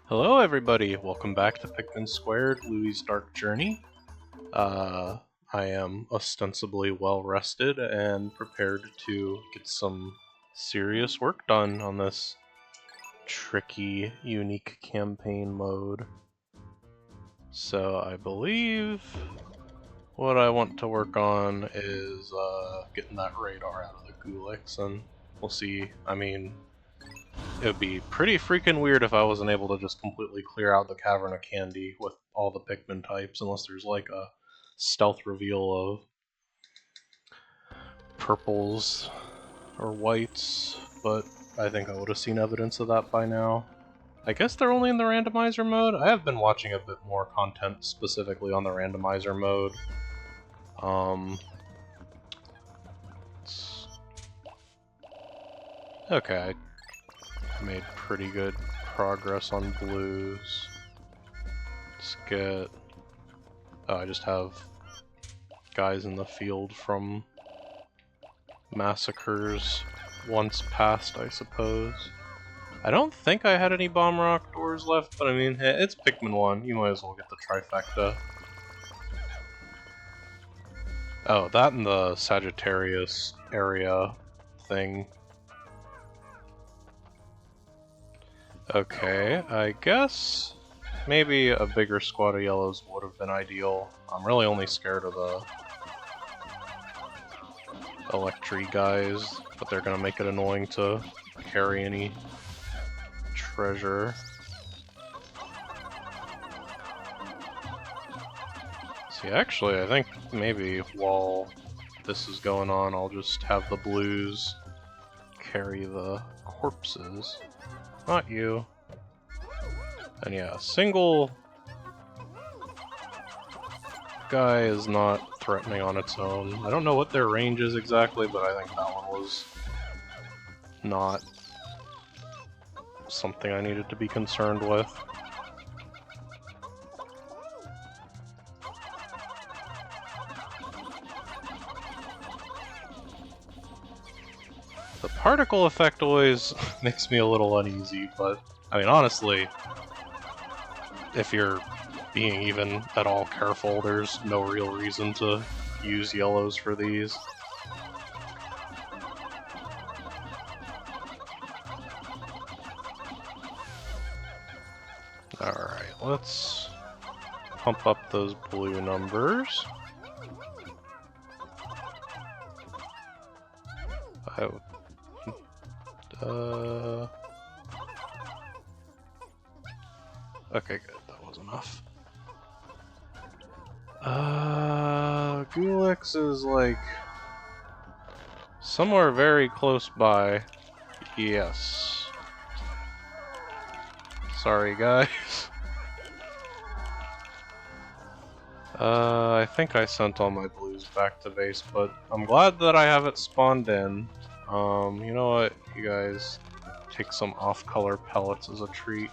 Hello everybody, welcome back to Pikmin² Louie's Dark Journey. I am ostensibly well rested and prepared to get some serious work done on this tricky, unique campaign mode. So I believe what I want to work on is getting that radar out of the Gulix, and we'll see. I mean, it would be pretty freaking weird if I wasn't able to just completely clear out the Cavern of Candy with all the Pikmin types, unless there's like a stealth reveal of purples or whites, but I think I would have seen evidence of that by now. I guess they're only in the randomizer mode? I have been watching a bit more content specifically on the randomizer mode. Okay, I made pretty good progress on blues. Let's get... Oh, I just have guys in the field from massacres once past, I suppose. I don't think I had any bomb rock doors left, but I mean, hey, it's Pikmin 1, you might as well get the trifecta. Oh, that and the Sagittarius area thing. Okay, I guess maybe a bigger squad of yellows would have been ideal. I'm really only scared of the Electri guys, but they're gonna make it annoying to carry any treasure. See, actually, I think maybe while this is going on, I'll just have the blues carry the corpses. Not you. And yeah, a single guy is not threatening on its own. I don't know what their range is exactly, but I think that one was not something I needed to be concerned with. The particle effect always makes me a little uneasy, but I mean, honestly, if you're being even at all careful, there's no real reason to use yellows for these. Alright, let's pump up those blue numbers. Okay, good. That was enough. Gulix is like somewhere very close by. Yes. Sorry, guys. I think I sent all my blues back to base, but I'm glad that I have it spawned in. You know what? You guys take some off-color pellets as a treat.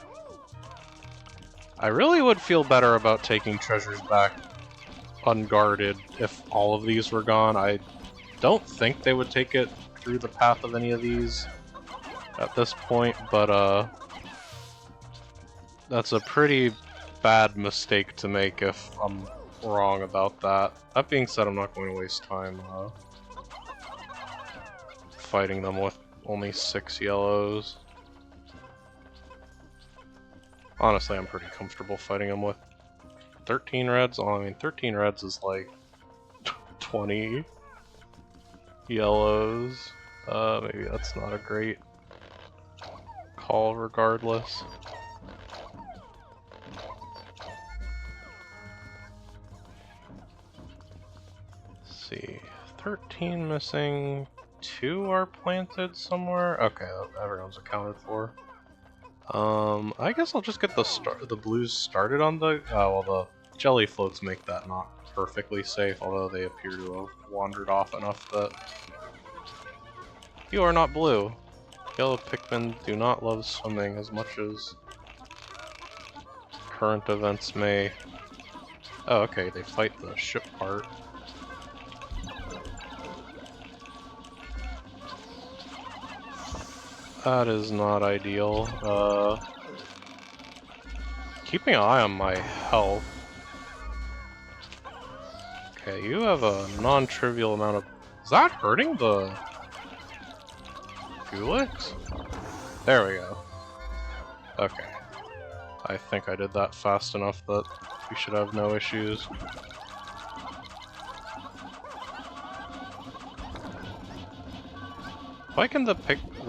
I really would feel better about taking treasures back unguarded if all of these were gone. I don't think they would take it through the path of any of these at this point, but that's a pretty bad mistake to make if I'm wrong about that. That being said, I'm not going to waste time fighting them with only 6 yellows. Honestly, I'm pretty comfortable fighting them with 13 reds. Oh, I mean, 13 reds is like 20 yellows. Maybe that's not a great call regardless. Let's see, 13 missing, 2 are planted somewhere. Okay, everyone's accounted for. I guess I'll just get the blues started on the... well, the jelly floats make that not perfectly safe, although they appear to have wandered off enough that... You are not blue. Yellow Pikmin do not love swimming as much as current events may... Oh, okay, they fight the ship part. That is not ideal. keeping an eye on my health. Okay, you have a non-trivial amount of... Is that hurting the... Gulix? There we go. Okay. I think I did that fast enough that we should have no issues. Why can the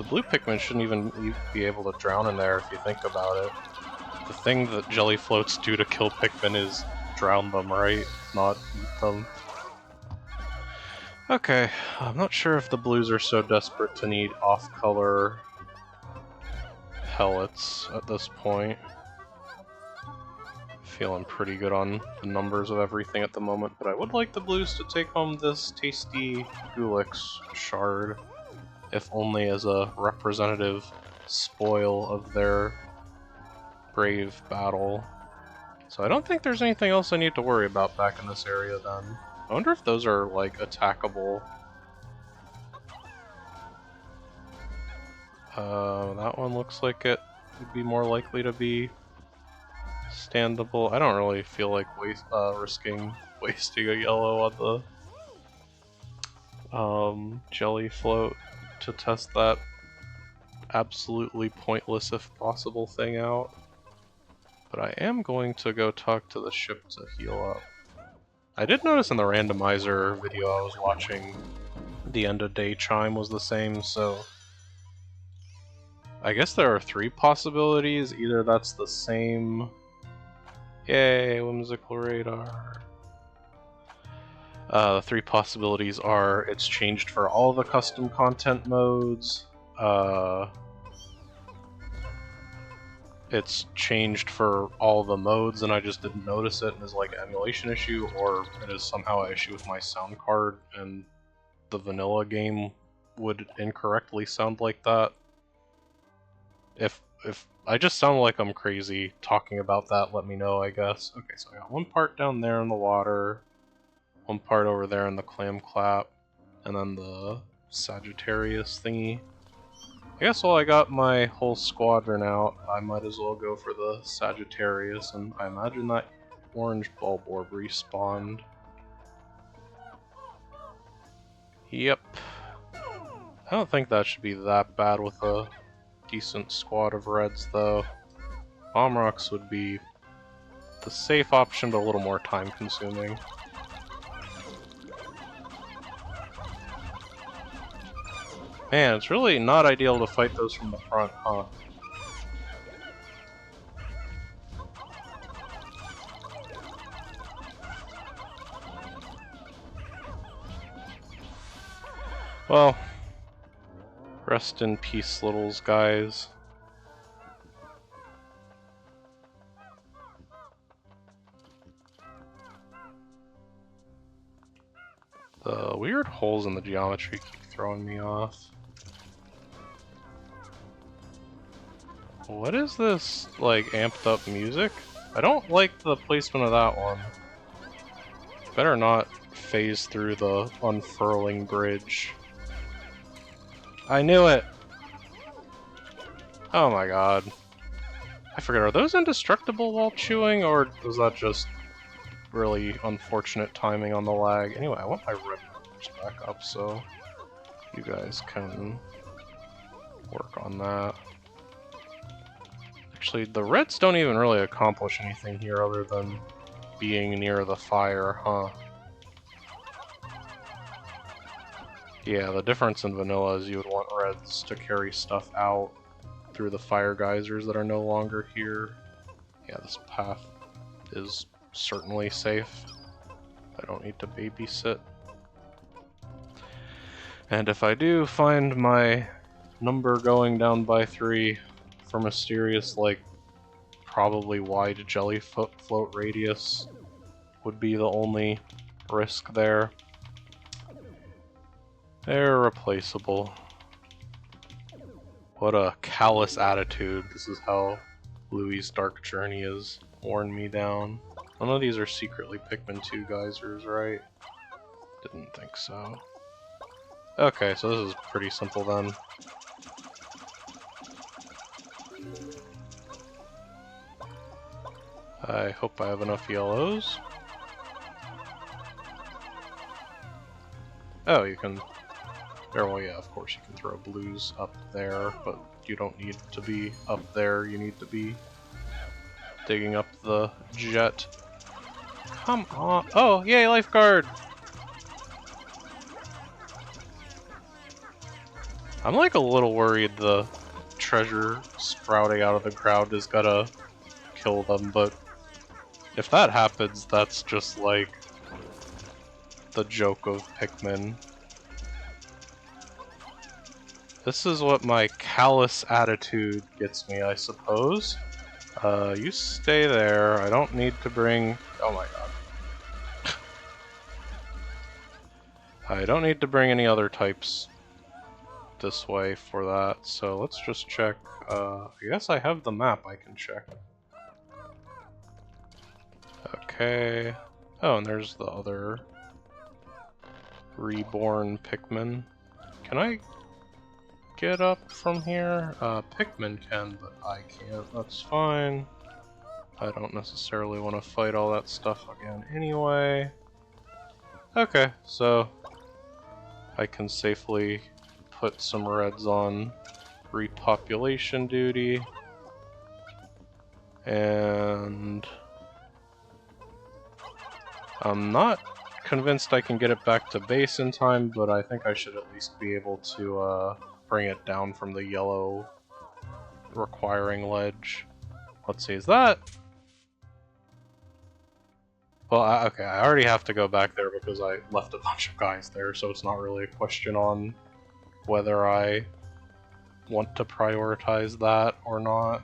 blue Pikmin shouldn't even be able to drown in there if you think about it? The thing that jelly floats do to kill Pikmin is drown them, right? Not eat them. Okay, I'm not sure if the blues are so desperate to need off-color pellets at this point. Feeling pretty good on the numbers of everything at the moment, but I would like the blues to take home this tasty Gulix shard, if only as a representative spoil of their brave battle. So I don't think there's anything else I need to worry about back in this area then. I wonder if those are, like, attackable. That one looks like it would be more likely to be standable. I don't really feel like risking wasting a yellow on the jelly float to test that absolutely pointless, if possible, thing out. But I am going to go talk to the ship to heal up. I did notice in the randomizer video I was watching, the end of day chime was the same, so I guess there are 3 possibilities. Either that's the same... Yay, whimsical radar. The 3 possibilities are it's changed for all the custom content modes, it's changed for all the modes and I just didn't notice it and is like an emulation issue, or it is somehow an issue with my sound card and the vanilla game would incorrectly sound like that. If I just sound like I'm crazy talking about that, let me know, I guess. Okay, so I got 1 part down there in the water, 1 part over there in the clam clap, and then the Sagittarius thingy. I guess while I got my whole squadron out, I might as well go for the Sagittarius, and I imagine that orange bulb orb respawned. Yep. I don't think that should be that bad with a decent squad of reds, though. Bomb rocks would be the safe option, but a little more time consuming. Man, it's really not ideal to fight those from the front, huh? Well, rest in peace, littles, guys. The weird holes in the geometry keep throwing me off. What is this, like, amped up music? I don't like the placement of that one. Better not phase through the unfurling bridge. I knew it! Oh my god. I forget, are those indestructible while chewing, or was that just really unfortunate timing on the lag? Anyway, I want my red numbers back up so you guys can work on that. Actually, the reds don't even really accomplish anything here other than being near the fire, huh? Yeah, the difference in vanilla is you would want reds to carry stuff out through the fire geysers that are no longer here. Yeah, this path is certainly safe. I don't need to babysit. And if I do find my number going down by 3 for mysterious, like, probably wide jelly float radius would be the only risk there. They're replaceable. What a callous attitude. This is how Louis' dark journey has worn me down. None of these are secretly Pikmin² geysers, right? Didn't think so. Okay, so this is pretty simple then. I hope I have enough yellows. Oh, you can... well, yeah, of course you can throw blues up there, but you don't need to be up there, you need to be digging up the jet. Come on! Oh, yay, lifeguard! I'm like a little worried the treasure sprouting out of the ground is gonna kill them, but if that happens, that's just like the joke of Pikmin. This is what my callous attitude gets me, I suppose. You stay there. I don't need to bring... oh my god. I don't need to bring any other types this way for that, so let's just check. I guess I have the map I can check. Okay. Oh, and there's the other reborn Pikmin. Can I get up from here? Pikmin can, but I can't. That's fine. I don't necessarily want to fight all that stuff again anyway. Okay, so I can safely put some reds on repopulation duty. And I'm not convinced I can get it back to base in time, but I think I should at least be able to bring it down from the yellow requiring ledge. Let's see, is that... well, okay, I already have to go back there because I left a bunch of guys there, so it's not really a question on whether I want to prioritize that or not.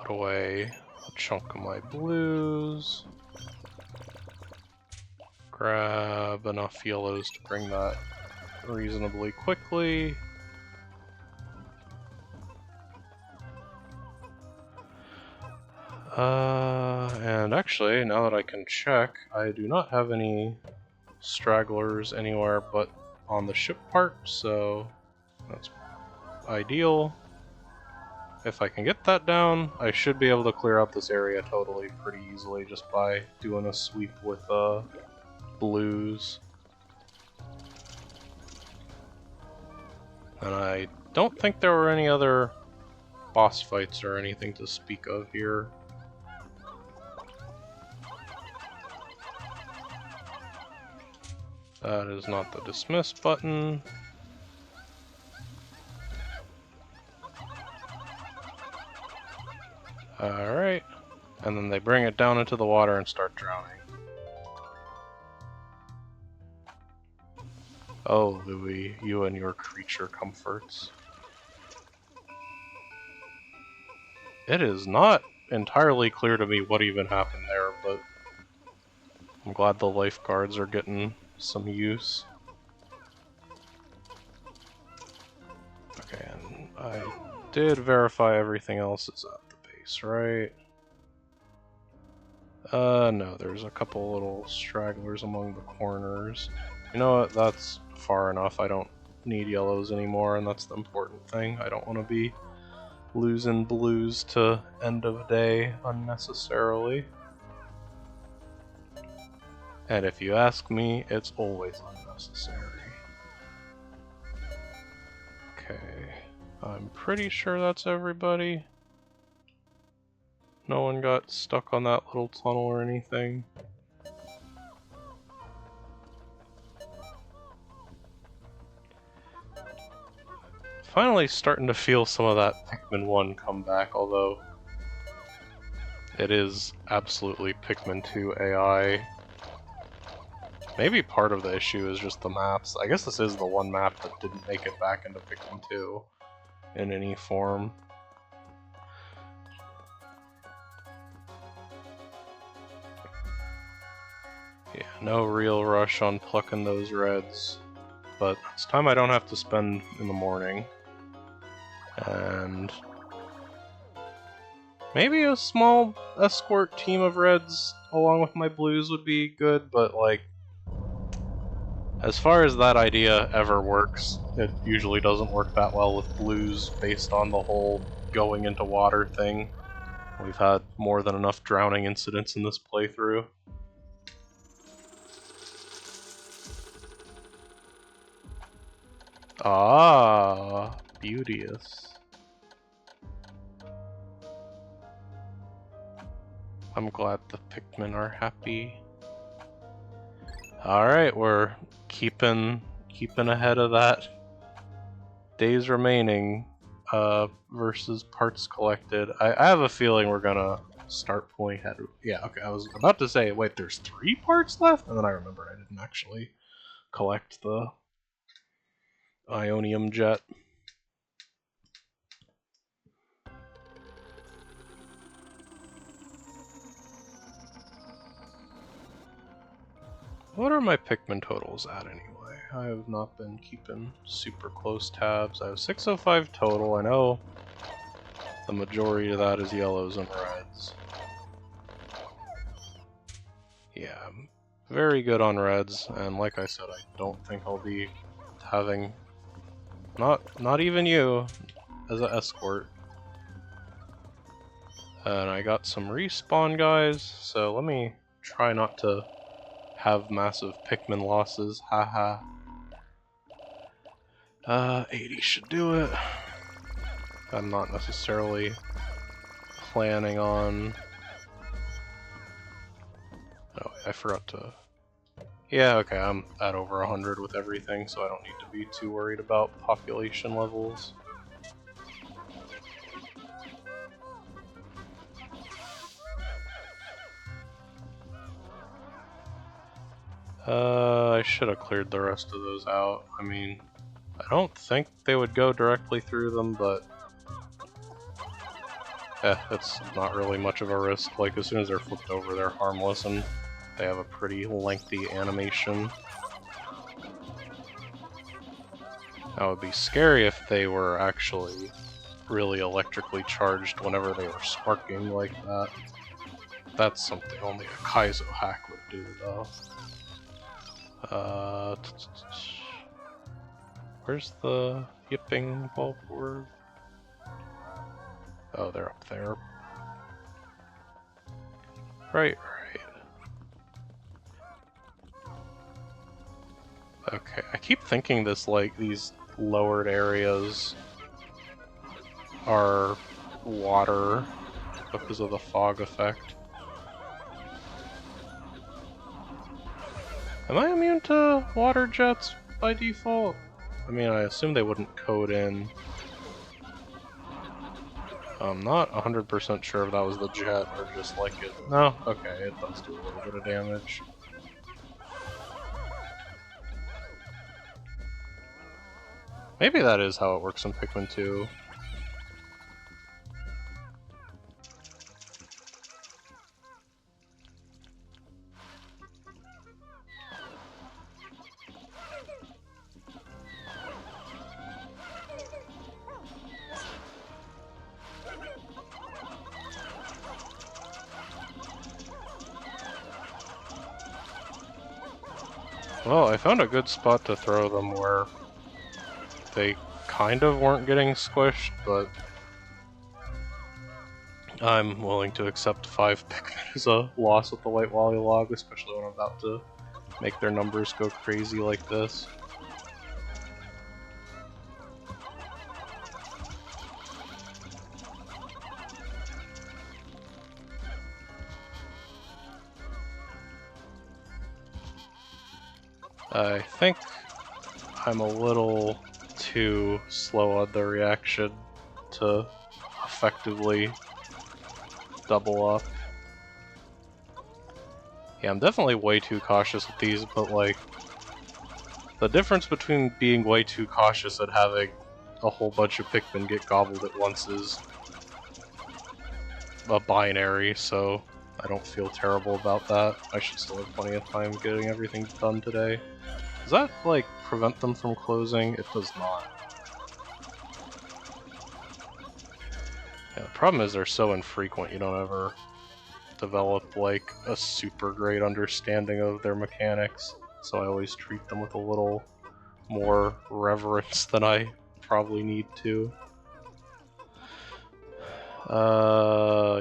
Put away a chunk of my blues. Grab enough yellows to bring that reasonably quickly. And actually, now that I can check, I do not have any stragglers anywhere but on the ship part, so that's ideal. If I can get that down, I should be able to clear out this area totally pretty easily just by doing a sweep with blues. And I don't think there were any other boss fights or anything to speak of here. That is not the dismiss button. Alright. And then they bring it down into the water and start drowning. Oh, Louis, you and your creature comforts. It is not entirely clear to me what even happened there, but I'm glad the lifeguards are getting some use. Okay, and I did verify everything else is at the base, right? No, there's a couple little stragglers among the corners. You know what, that's far enough. I don't need yellows anymore, and that's the important thing. I don't want to be losing blues to end of day unnecessarily. And if you ask me, it's always unnecessary. Okay, I'm pretty sure that's everybody. No one got stuck on that little tunnel or anything. Finally starting to feel some of that Pikmin 1 come back, although it is absolutely Pikmin 2 AI. Maybe part of the issue is just the maps. I guess this is the one map that didn't make it back into Pikmin 2 in any form. Yeah, no real rush on plucking those reds, but it's time I don't have to spend in the morning. And maybe a small escort team of reds along with my blues would be good, but like, as far as that idea ever works, it usually doesn't work that well with blues based on the whole going into water thing. We've had more than enough drowning incidents in this playthrough. Ah, beauteous. I'm glad the Pikmin are happy. Alright, we're keeping ahead of that. Days remaining versus parts collected. I have a feeling we're gonna start pulling ahead. Yeah, okay, I was about to say, wait, there's 3 parts left? And then I remembered I didn't actually collect the Ionium Jet. What are my Pikmin totals at anyway? I have not been keeping super close tabs. I have 605 total. I know the majority of that is yellows and reds. Yeah, I'm very good on reds, and like I said, I don't think I'll be having not even you as an escort. And I got some respawn guys, so let me try not to have massive Pikmin losses, haha. 80 should do it. I'm not necessarily planning on... Oh, I forgot to... Yeah, okay, I'm at over 100 with everything, so I don't need to be too worried about population levels. I should have cleared the rest of those out. I mean, I don't think they would go directly through them, but... it's not really much of a risk. Like, as soon as they're flipped over, they're harmless, and they have a pretty lengthy animation. That would be scary if they were actually really electrically charged whenever they were sparking like that. That's something only a Kaizo hack would do, though. Where's the yipping bulb orb? Oh, they're up there. Right. Okay, I keep thinking this, like, these lowered areas are water because of the fog effect. Am I immune to water jets by default? I mean, I assume they wouldn't code in. I'm not 100% sure if that was the jet or just like it. No? Okay, it does do a little bit of damage. Maybe that is how it works in Pikmin 2. Well, I found a good spot to throw them where they kind of weren't getting squished, but I'm willing to accept 5 Pikmin as a loss with the White Wally Log, especially when I'm about to make their numbers go crazy like this. I think I'm a little too slow on the reaction to effectively double up. Yeah, I'm definitely way too cautious with these, but like, the difference between being way too cautious and having a whole bunch of Pikmin get gobbled at once is a binary, so I don't feel terrible about that. I should still have plenty of time getting everything done today. Does that, like, prevent them from closing? It does not. Yeah, the problem is they're so infrequent, you don't ever develop, like, a super great understanding of their mechanics, so I always treat them with a little more reverence than I probably need to.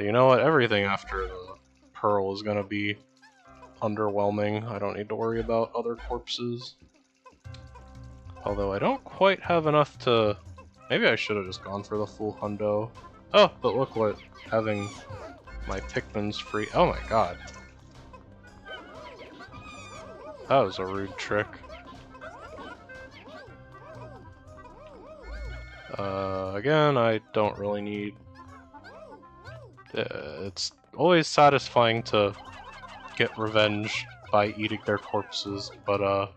But you know what? Everything after the pearl is gonna be underwhelming. I don't need to worry about other corpses. Although I don't quite have enough to... Maybe I should have just gone for the full hundo. Oh, but look what having my Pikmin's free... Oh my god. That was a rude trick. Again, I don't really need... it's always satisfying to get revenge by eating their corpses, but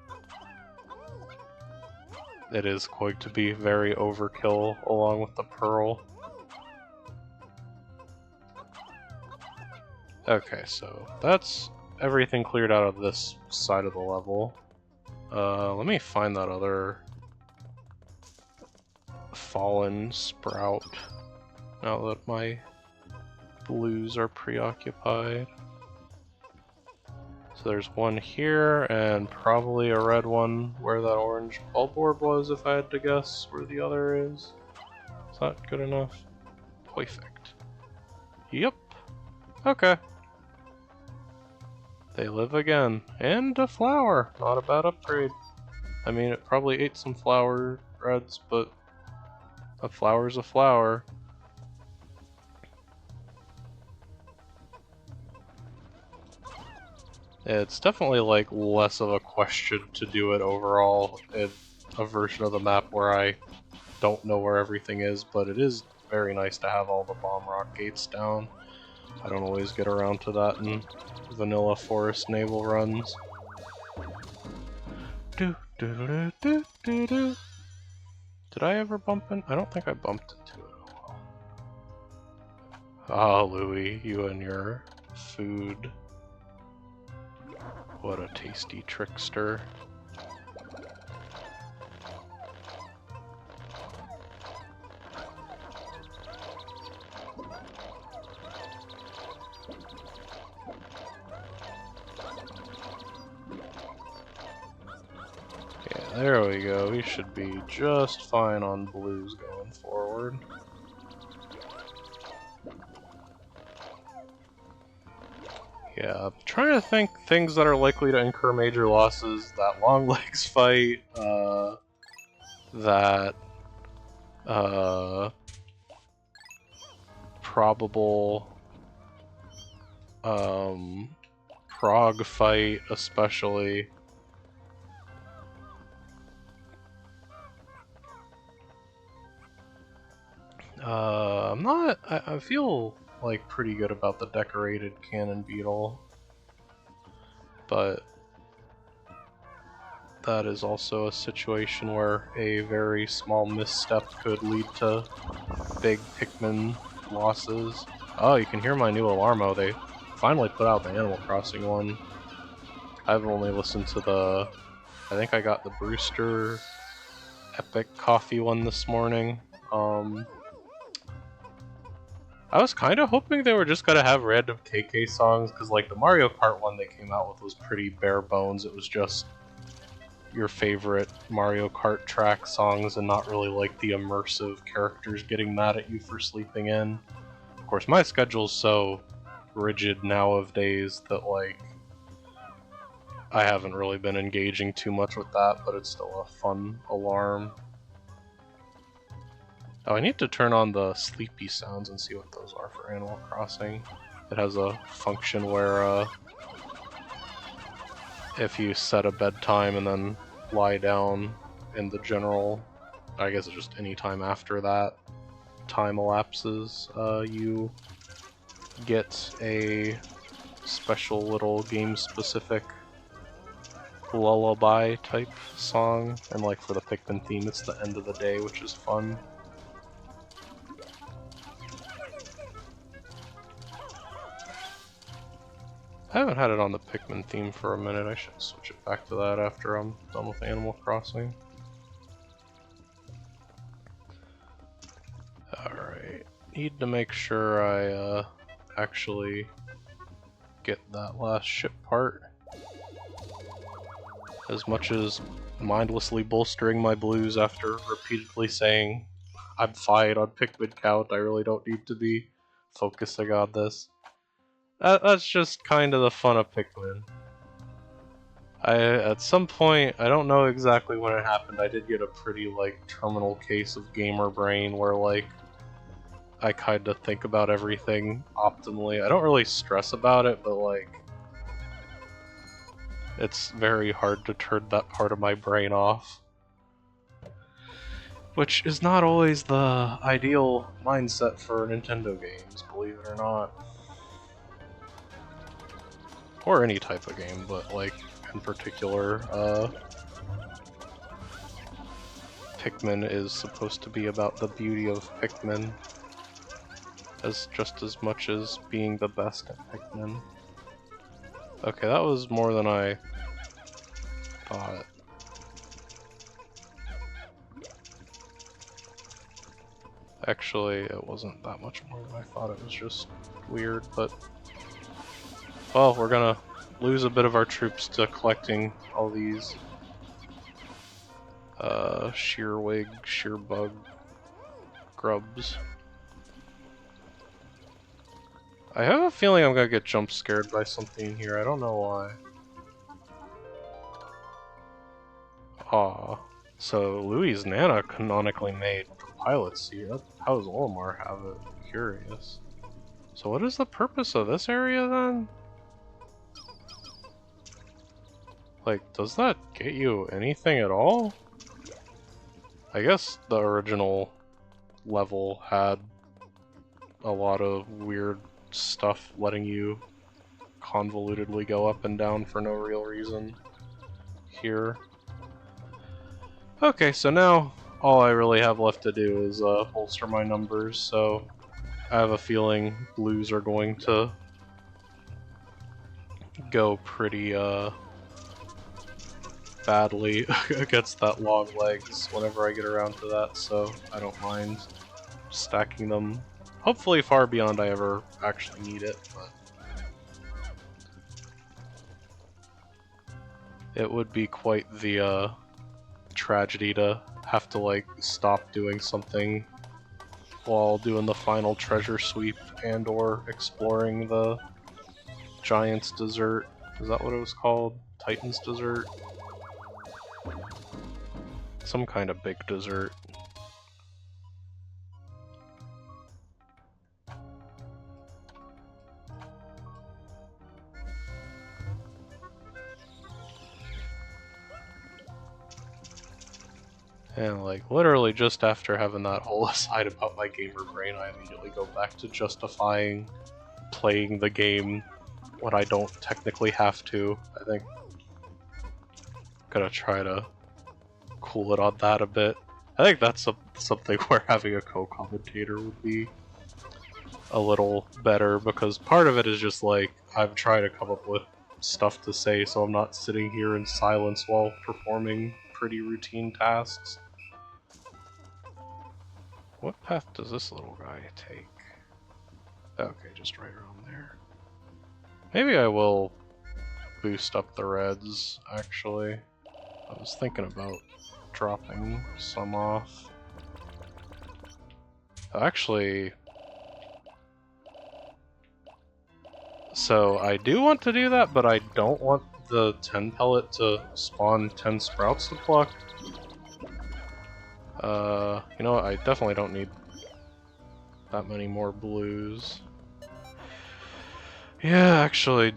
it is going to be very overkill along with the pearl. Okay, so that's everything cleared out of this side of the level. Let me find that other fallen sprout now that my blues are preoccupied. So there's one here, and probably a red one where that orange bulb orb was, if I had to guess where the other is. Is that good enough? Perfect. Yep. Okay. They live again. And a flower. Not a bad upgrade. I mean, it probably ate some flower reds, but a flower's a flower. It's definitely like less of a question to do it overall in a version of the map where I don't know where everything is, but it is very nice to have all the bomb rock gates down. I don't always get around to that in vanilla forest naval runs. Did I ever bump in? I don't think I bumped into it. Oh well. Ah, Louie, you and your food. What a tasty trickster. Yeah, there we go. We should be just fine on blues going forward. Yeah, I'm trying to think things that are likely to incur major losses. That long legs fight, that, probable, Prague fight, especially. I feel like pretty good about the decorated cannon beetle, but that is also a situation where a very small misstep could lead to big Pikmin losses. Oh, you can hear my new Alarmo. They finally put out the Animal Crossing one. I've only listened to the... I think I got the Brewster Epic Coffee one this morning. I was kind of hoping they were just gonna have random KK songs, because like the Mario Kart one they came out with was pretty bare bones. It was just your favorite Mario Kart track songs and not really like the immersive characters getting mad at you for sleeping in. Of course, my schedule's so rigid nowadays that like I haven't really been engaging too much with that, but it's still a fun alarm. Oh, I need to turn on the sleepy sounds and see what those are for Animal Crossing. It has a function where, if you set a bedtime and then lie down in the general, I guess it's just any time after that time elapses, you get a special little game-specific lullaby type song, and like for the Pikmin theme, it's the end of the day, which is fun. I haven't had it on the Pikmin theme for a minute. I should switch it back to that after I'm done with Animal Crossing. Alright, need to make sure I actually get that last ship part. As much as mindlessly bolstering my blues after repeatedly saying I'm fine on Pikmin count, I really don't need to be focusing on this. That's just kind of the fun of Pikmin. At some point, I don't know exactly when it happened, I did get a pretty, like, terminal case of gamer brain where, like, I kind of think about everything optimally. I don't really stress about it, but, like, it's very hard to turn that part of my brain off. Which is not always the ideal mindset for Nintendo games, believe it or not. Or any type of game, but, like, in particular, Pikmin is supposed to be about the beauty of Pikmin, just as much as being the best at Pikmin. Okay, that was more than I thought. Actually, it wasn't that much more than I thought, it was just weird, but... Well, we're gonna lose a bit of our troops to collecting all these shearwig, shearbug grubs. I have a feeling I'm gonna get jump scared by something here, I don't know why. Aw. So Louis' Nana canonically made the pilot seat. How does Olimar have it? Curious. So what is the purpose of this area then? Like, does that get you anything at all? I guess the original level had a lot of weird stuff letting you convolutedly go up and down for no real reason here. Okay, so now all I really have left to do is bolster my numbers, so I have a feeling blues are going to go pretty badly against that long legs whenever I get around to that, so I don't mind stacking them. Hopefully far beyond I ever actually need it, but it would be quite the tragedy to have to, like, stop doing something while doing the final treasure sweep and or exploring the Giant's Dessert. Is that what it was called? Titan's Dessert? Some kind of big dessert. And, like, literally just after having that whole aside about my gamer brain, I immediately go back to justifying playing the game when I don't technically have to. I think I'm gonna try to cool it on that a bit. I think that's something where having a co-commentator would be a little better, because part of it is just like, I'm trying to come up with stuff to say so I'm not sitting here in silence while performing pretty routine tasks. What path does this little guy take? Okay, just right around there. Maybe I will boost up the reds, actually. I was thinking about dropping some off. Actually... So I do want to do that, but I don't want the 10 pellet to spawn 10 sprouts to pluck. You know what, I definitely don't need that many more blues. Yeah, actually,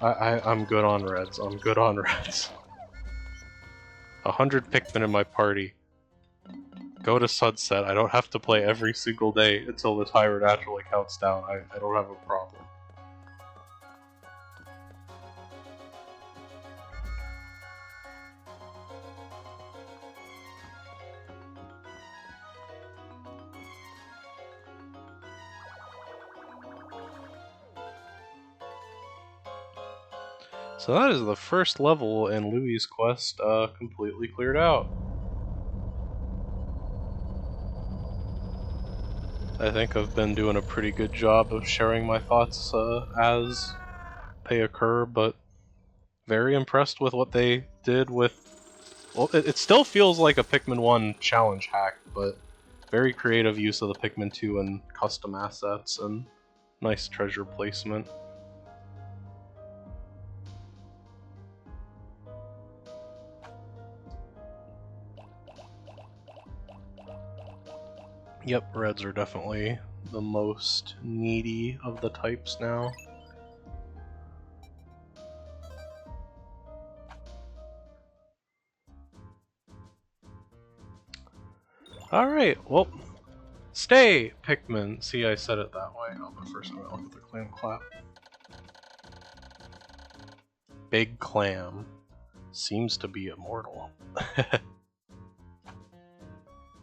I'm good on reds. I'm good on reds. 100 Pikmin in my party. Go to sunset. I don't have to play every single day until the timer naturally counts down. I don't have a problem. So that is the first level in Louis' quest completely cleared out. I think I've been doing a pretty good job of sharing my thoughts as they occur, but very impressed with what they did with... Well, it still feels like a Pikmin 1 challenge hack, but Very creative use of the Pikmin² and custom assets and nice treasure placement. Yep, reds are definitely the most needy of the types now. Alright, well, stay, Pikmin! See, I said it that way. Oh, but first I'm gonna look at the clam clap. Big Clam. Seems to be immortal.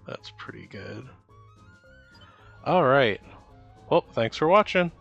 That's pretty good. Alright. Well, thanks for watching.